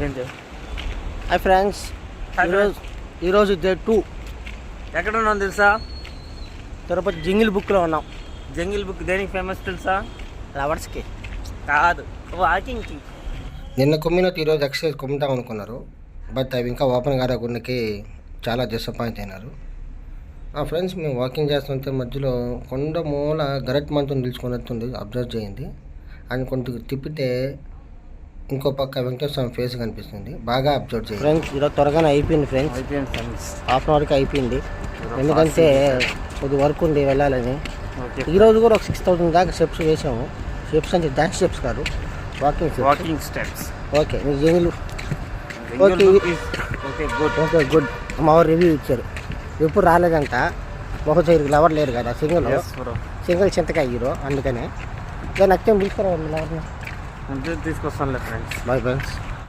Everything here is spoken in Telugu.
ఏంటి? హాయ్ ఫ్రెండ్స్, ఈరోజు డే 2. ఎక్కడ ఉన్నాం తెలుసా? తిరుపతి జంగిల్ బుక్లో ఉన్నాం. జంగిల్ బుక్ దేనికి ఫేమస్ తెలుసా? లవర్స్కి కాదు, వాకింగ్కి. నిన్న కుమ్మినట్టు ఈరోజు ఎక్సర్సైజ్ కుమ్ముతాం అనుకున్నారు, బట్ అవి ఇంకా ఓపెన్ కారాకున్నకి చాలా డిసప్పాయింట్ అయినారు. ఫ్రెండ్స్, మేము వాకింగ్ చేస్తుంటే మధ్యలో కొండ మూల గరట్ మంచం నిలుచుకున్నట్టుంది, అబ్జర్వ్ చేయండి. అండ్ కొంచెం తిప్పితే ఇంకో పక్క వెంకటేశ్వర ఫేస్ కనిపిస్తుంది, బాగా అబ్జర్వ్ చేయండి. ఫ్రెండ్స్, ఈరోజు త్వరగానే అయిపోయింది ఫ్రెండ్స్, హాఫ్ అన్ అవర్కి అయిపోయింది. ఎందుకంటే కొద్ది వర్క్ ఉంది, వెళ్ళాలని. ఈరోజు కూడా ఒక 6000 దాకా స్టెప్స్ వేసాము. స్టెప్స్ అంటే డాన్స్ స్టెప్స్ కాదు, వాకింగ్ స్టెప్స్. ఓకే, మీ జంగిల్ ఓకే గుడ్. మా వారు రివ్యూ ఇచ్చారు, ఎప్పుడు రాలేదంట. బహుశా లవర్ లేరు కదా, సింగిల్ చింతకాయ హీరో, అందుకనే. నచ్చం పిలుస్తారా ఎవరిని? తీసుకొస్తానులే ఫ్రెండ్స్. Bye friends.